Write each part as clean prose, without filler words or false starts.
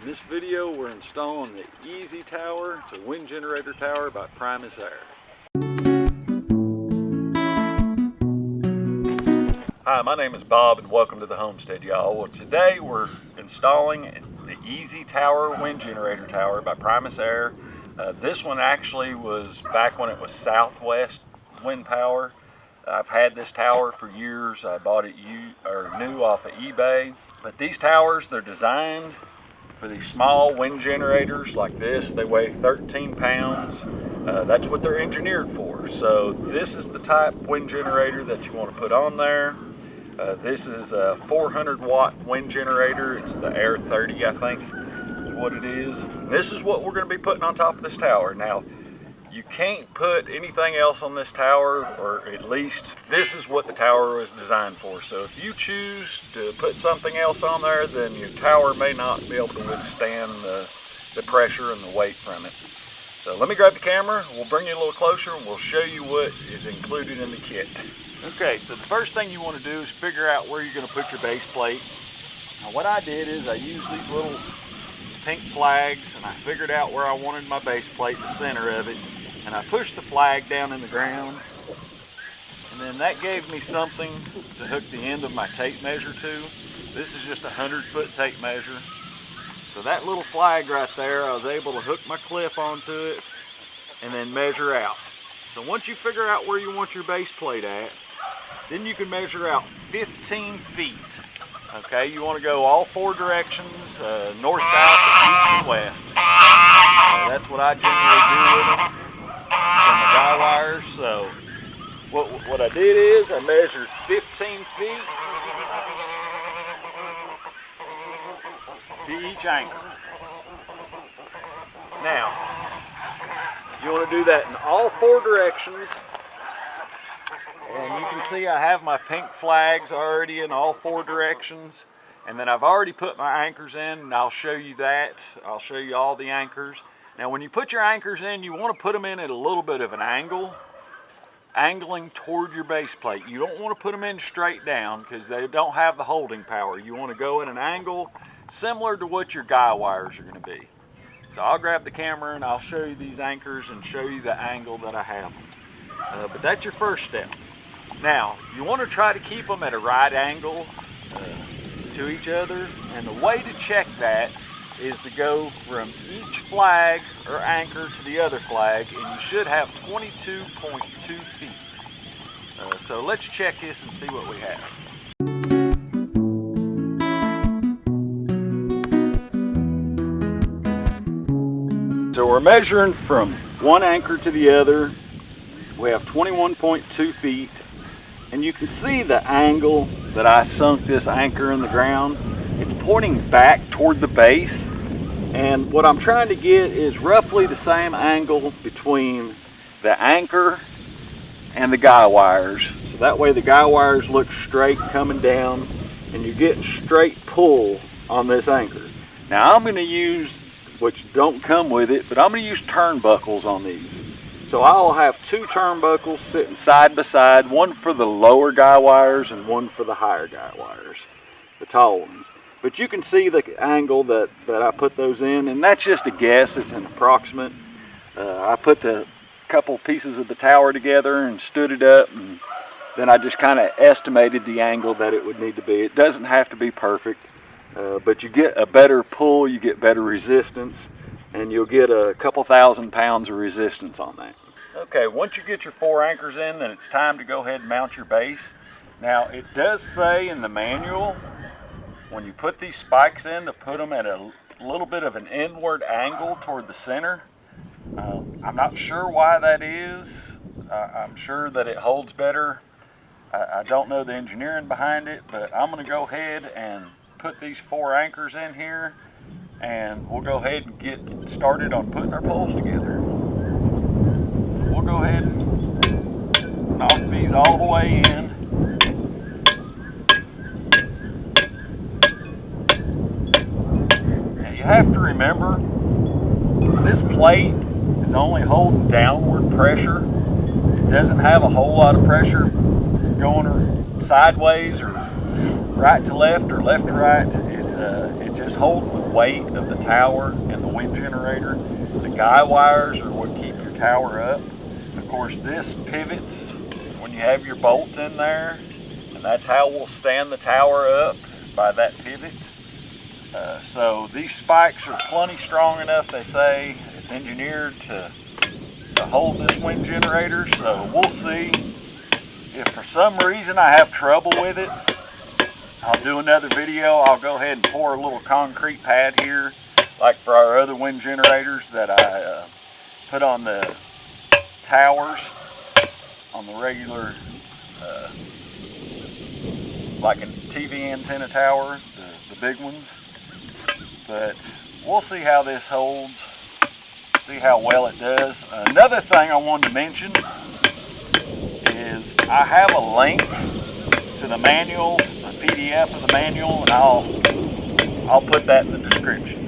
In this video, we're installing the Easy Tower. It's a wind generator tower by Primus. Hi, my name is Bob and welcome to the homestead, y'all. Well, today we're installing the Easy Tower wind generator tower by Primus. This one actually was back when it was Southwest wind power. I've had this tower for years. I bought it new off of eBay. But these towers, they're designed for these small wind generators like this. They weigh 13 pounds. That's what they're engineered for. So this is the type wind generator that you want to put on there. This is a 400 watt wind generator. It's the Air 30, I think is what it is. This is what we're going to be putting on top of this tower. Now, you can't put anything else on this tower, or at least this is what the tower was designed for. So if you choose to put something else on there, then your tower may not be able to withstand the pressure and the weight from it. So let me grab the camera, we'll bring you a little closer and we'll show you what is included in the kit. Okay, so the first thing you want to do is figure out where you're going to put your base plate. Now what I did is I used these little pink flags and I figured out where I wanted my base plate, the center of it. And I pushed the flag down in the ground, and then that gave me something to hook the end of my tape measure to. This is just a 100-foot tape measure. So that little flag right there, I was able to hook my clip onto it and then measure out. So once you figure out where you want your base plate at, then you can measure out 15 feet. Okay, you want to go all four directions, north, south, east, and west. That's what I generally do with them. From the guy wires. So what I did is I measured 15 feet to each anchor. Now you want to do that in all four directions, and you can see I have my pink flags already in all four directions, and then I've already put my anchors in, and I'll show you that. I'll show you all the anchors. Now when you put your anchors in, you want to put them in at a little bit of an angle, angling toward your base plate. You don't want to put them in straight down because they don't have the holding power. You want to go at an angle similar to what your guy wires are going to be. So I'll grab the camera and I'll show you these anchors and show you the angle that I have them. But that's your first step. Now you want to try to keep them at a right angle to each other, and the way to check that is to go from each flag or anchor to the other flag, and you should have 22.2 feet. So let's check this and see what we have. So we're measuring from one anchor to the other. We have 21.2 feet, and you can see the angle that I sunk this anchor in the ground. It's pointing back toward the base, and what I'm trying to get is roughly the same angle between the anchor and the guy wires. So that way the guy wires look straight coming down and you're getting straight pull on this anchor. Now I'm going to use, which don't come with it, but I'm going to use turnbuckles on these. So I'll have two turnbuckles sitting side by side, one for the lower guy wires and one for the higher guy wires, the tall ones. But you can see the angle that I put those in, and that's just a guess, it's an approximate. I put the couple pieces of the tower together and stood it up, and then I just kind of estimated the angle that it would need to be. It doesn't have to be perfect, but you get a better pull, you get better resistance, and you'll get a couple thousand pounds of resistance on that. Okay, once you get your four anchors in, then it's time to go ahead and mount your base. Now it does say in the manual, when you put these spikes in, to put them at a little bit of an inward angle toward the center. I'm not sure why that is. I'm sure that it holds better. I don't know the engineering behind it, but I'm going to go ahead and put these four anchors in here, and we'll go ahead and get started on putting our poles together. We'll go ahead and knock these all the way in. You have to remember, this plate is only holding downward pressure. It doesn't have a whole lot of pressure going sideways or right to left or left to right. It's just holding weight of the tower and the wind generator. The guy wires are what keep your tower up. Of course, this pivots when you have your bolts in there, and that's how we'll stand the tower up, is by that pivot. So these spikes are plenty strong enough, they say. It's engineered to hold this wind generator, so we'll see. If for some reason I have trouble with it, I'll do another video. I'll go ahead and pour a little concrete pad here, like for our other wind generators that I put on the towers, on the regular, like a TV antenna tower, the big ones. But we'll see how this holds, see how well it does. Another thing I wanted to mention is I have a link to the manual, a PDF of the manual, and I'll put that in the description.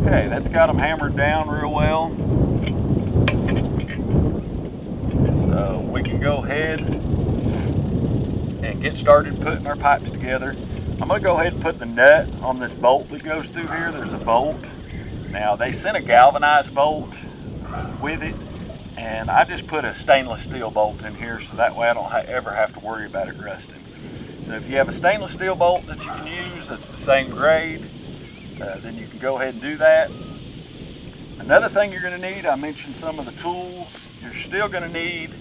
Okay, that's got them hammered down real well. So we can go ahead and get started putting our pipes together. I'm going to go ahead and put the nut on this bolt that goes through here. There's a bolt. Now they sent a galvanized bolt with it, and I just put a stainless steel bolt in here so that way I don't ever have to worry about it rusting. So if you have a stainless steel bolt that you can use that's the same grade, then you can go ahead and do that. Another thing you're going to need, I mentioned some of the tools. You're still going to need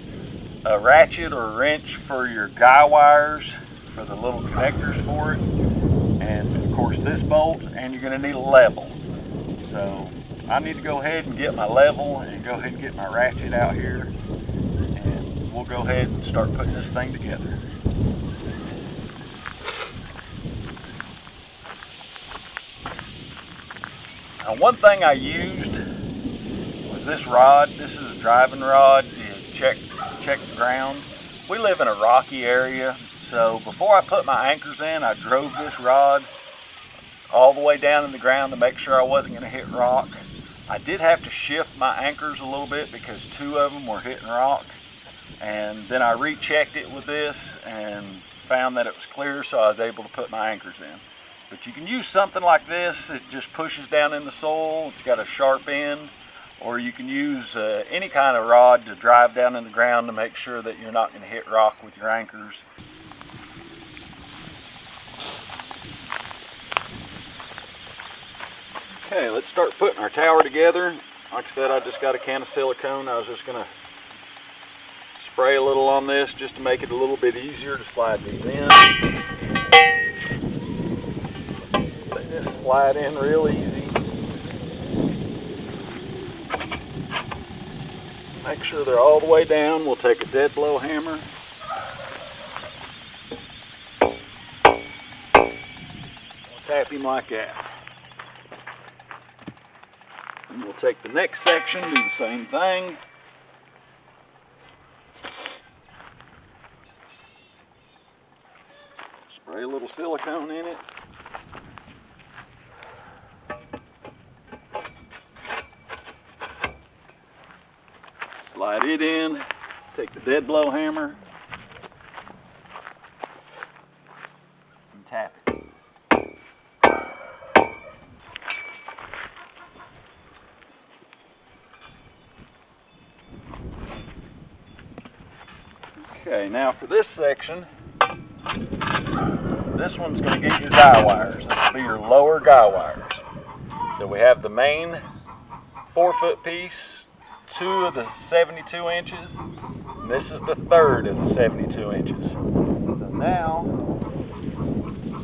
a ratchet or a wrench for your guy wires, for the little connectors for it, and of course this bolt, and you're going to need a level. So I need to go ahead and get my level and go ahead and get my ratchet out here, and we'll go ahead and start putting this thing together. Now, one thing I used was this rod. This is a driving rod to check the ground. We live in a rocky area, so before I put my anchors in, I drove this rod all the way down in the ground to make sure I wasn't going to hit rock. I did have to shift my anchors a little bit because two of them were hitting rock, and then I rechecked it with this and found that it was clear, so I was able to put my anchors in. But you can use something like this. It just pushes down in the soil. It's got a sharp end. Or you can use any kind of rod to drive down in the ground to make sure that you're not going to hit rock with your anchors. Okay, let's start putting our tower together. Like I said, I just got a can of silicone. I was just going to spray a little on this just to make it a little bit easier to slide these in. They just slide in real easy. Make sure they're all the way down. We'll take a dead blow hammer. We'll tap him like that. And we'll take the next section, do the same thing. Spray a little silicone in it. Slide it in, take the dead blow hammer, and tap it. Okay, now for this section, this one's going to get your guy wires. This will be your lower guy wires. So we have the main 4-foot piece, 2 of the 72 inches, and this is the 3rd of the 72 inches. So now,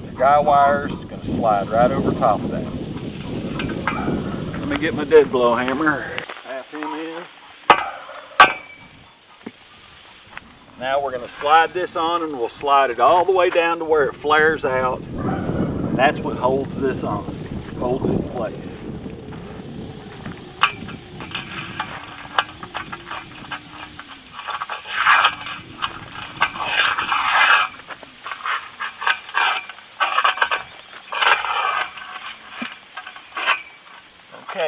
the guy wires is going to slide right over top of that. Let me get my dead blow hammer, tap him in. Now we're going to slide this on, and we'll slide it all the way down to where it flares out. And that's what holds this on, holds it in place.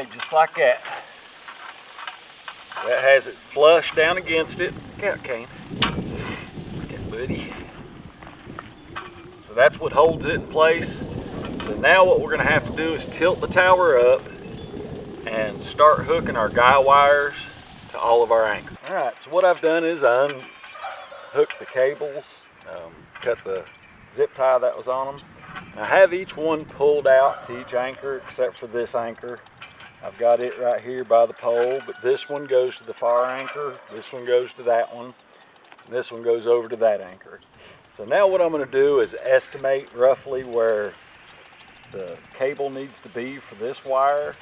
Alright, just like that. That has it flush down against it. Cat cane. Cat buddy. So that's what holds it in place. So now what we're going to have to do is tilt the tower up and start hooking our guy wires to all of our anchors. Alright, so what I've done is I unhooked the cables, cut the zip tie that was on them. And I have each one pulled out to each anchor except for this anchor. I've got it right here by the pole, but this one goes to the far anchor, this one goes to that one, and this one goes over to that anchor. So now what I'm going to do is estimate roughly where the cable needs to be for this wire,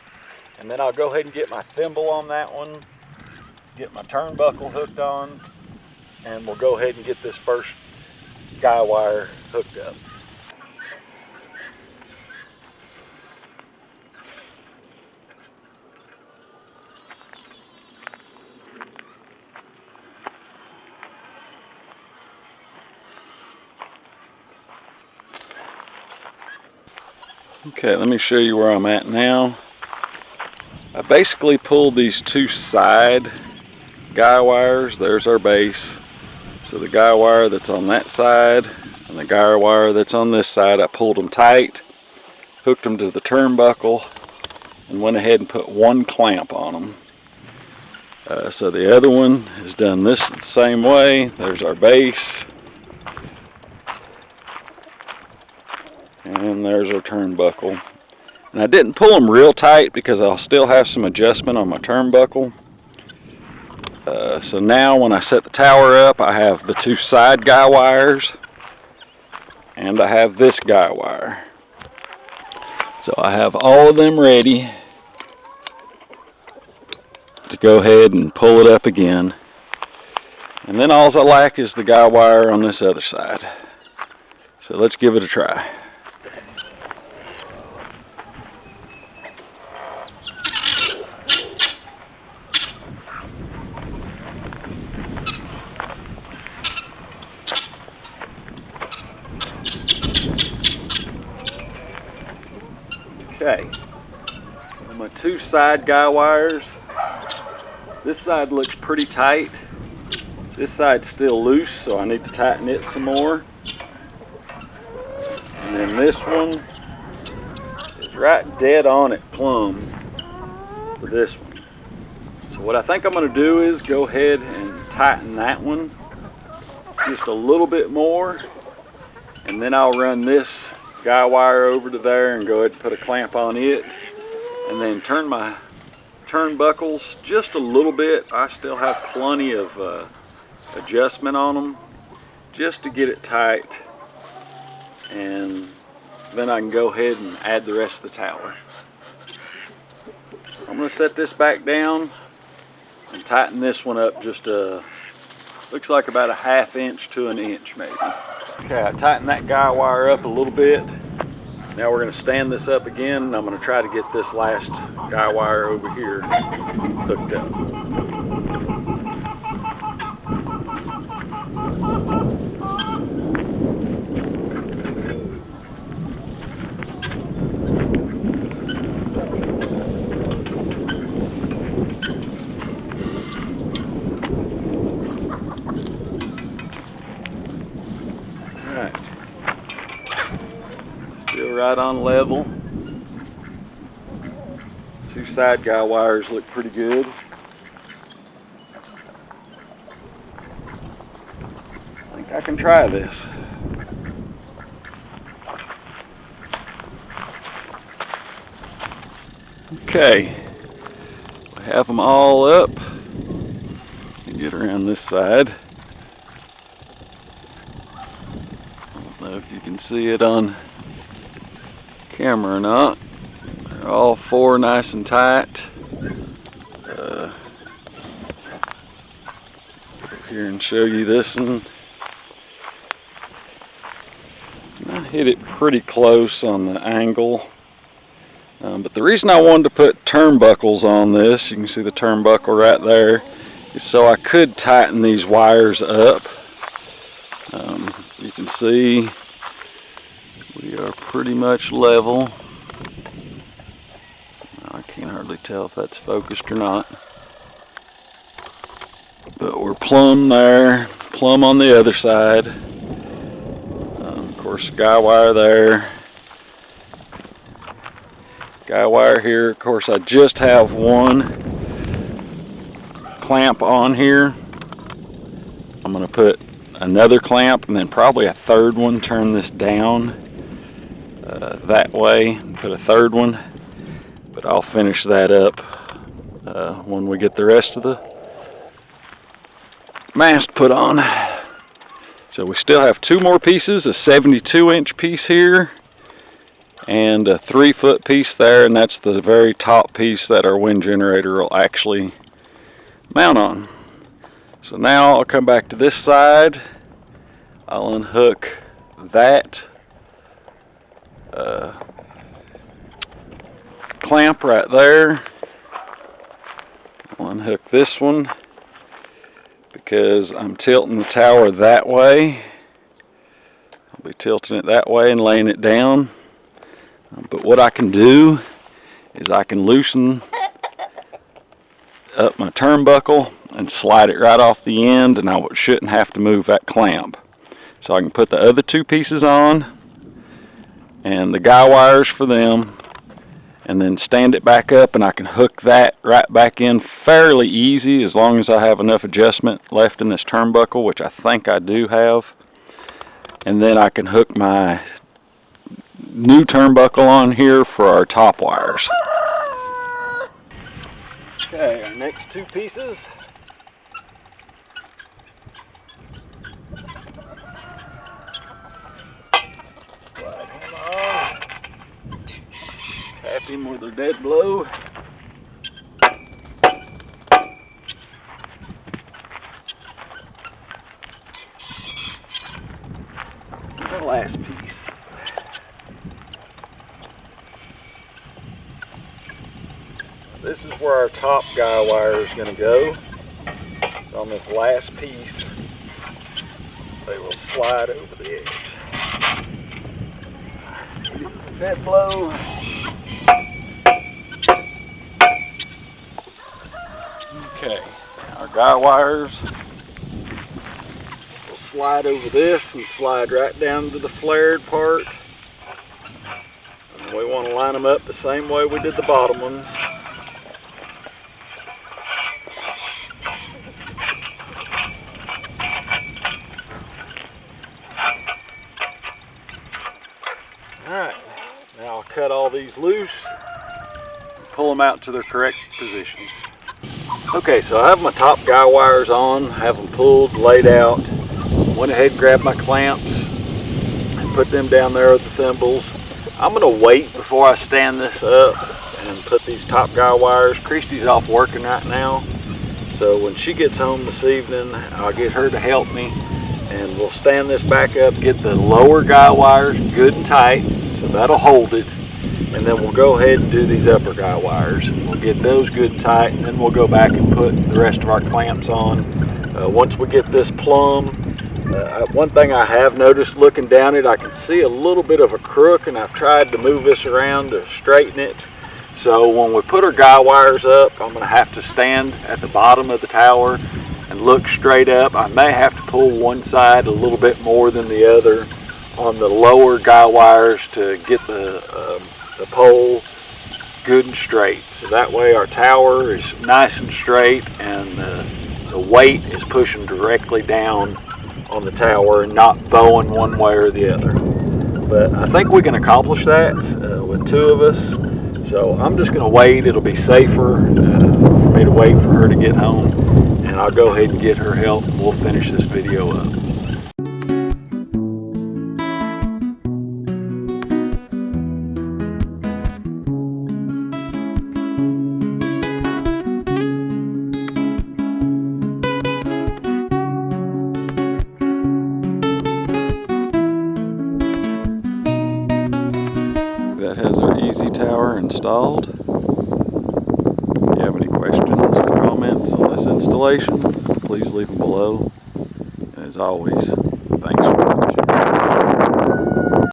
and then I'll go ahead and get my thimble on that one, get my turnbuckle hooked on, and we'll go ahead and get this first guy wire hooked up. Okay, let me show you where I'm at now. I basically pulled these two side guy wires. There's our base. So the guy wire that's on that side and the guy wire that's on this side, I pulled them tight, hooked them to the turnbuckle, and went ahead and put one clamp on them. So the other one is done this the same way. There's our base. And there's our turnbuckle. And I didn't pull them real tight because I'll still have some adjustment on my turnbuckle. So now when I set the tower up, I have the two side guy wires and I have this guy wire. So I have all of them ready to go ahead and pull it up again. And then all I lack is the guy wire on this other side. So let's give it a try. Okay, and my two side guy wires, this side looks pretty tight, this side's still loose, so I need to tighten it some more. And then this one is right dead on it plumb for this one. So what I think I'm going to do is go ahead and tighten that one just a little bit more, and then I'll run this guy wire over to there and go ahead and put a clamp on it, and then turn my turnbuckles just a little bit. I still have plenty of adjustment on them just to get it tight, and then I can go ahead and add the rest of the tower. I'm going to set this back down and tighten this one up just looks like about a ½ inch to an inch maybe. Okay, I tightened that guy wire up a little bit. Now we're going to stand this up again, and I'm going to try to get this last guy wire over here hooked up. Still right on level. Two side guy wires look pretty good. I think I can try this. Okay, we have them all up. Get around this side. I don't know if you can see it on camera or not. They're all four nice and tight. Go here and show you this one. I hit it pretty close on the angle. But the reason I wanted to put turnbuckles on this, you can see the turnbuckle right there, is so I could tighten these wires up. You can see we are pretty much level. I can't hardly Hardly tell if that's focused or not. But we're plumb there, plumb on the other side. Of course, guy wire there. Guy wire here. Of course, I just have one clamp on here. I'm going to put another clamp and then probably a third one. Turn this down that way. Put a third one. But I'll finish that up when we get the rest of the mast put on. So we still have two more pieces, a 72-inch piece here and a 3-foot piece there, and that's the very top piece that our wind generator will actually mount on. So now I'll come back to this side. I'll unhook that clamp right there. I'll unhook this one because I'm tilting the tower that way. I'll be tilting it that way and laying it down. But what I can do is I can loosen up my turnbuckle and slide it right off the end, and I shouldn't have to move that clamp. So I can put the other two pieces on and the guy wires for them, and then stand it back up, and I can hook that right back in fairly easy as long as I have enough adjustment left in this turnbuckle, which I think I do have. And then I can hook my new turnbuckle on here for our top wires. Okay, our next two pieces. Slide him on. Tap him with a dead blow. The last piece. This is where our top guy wire is going to go. It's on this last piece. They will slide over the edge. Dead blow. Okay, our guy wires will slide over this and slide right down to the flared part. And we want to line them up the same way we did the bottom ones. Alright, now I'll cut all these loose and pull them out to their correct positions. Okay, so I have my top guy wires on, have them pulled, laid out. Went ahead and grabbed my clamps and put them down there with the thimbles. I'm going to wait before I stand this up and put these top guy wires. Christy's off working right now, so when she gets home this evening, I'll get her to help me, and we'll stand this back up, get the lower guy wires good and tight, so that'll hold it. And then we'll go ahead and do these upper guy wires. We'll get those good and tight, and then we'll go back and put the rest of our clamps on. Once we get this plumb, one thing I have noticed looking down it, I can see a little bit of a crook, and I've tried to move this around to straighten it. So when we put our guy wires up, I'm going to have to stand at the bottom of the tower and look straight up. I may have to pull one side a little bit more than the other on the lower guy wires to get the pole good and straight, so that way our tower is nice and straight, and the weight is pushing directly down on the tower and not bowing one way or the other. But I think we can accomplish that with two of us, so I'm just going to wait. It'll be safer for me to wait for her to get home, and I'll go ahead and get her help, and we'll finish this video up. That has our easy tower installed. If you have any questions or comments on this installation, please leave them below. And as always, thanks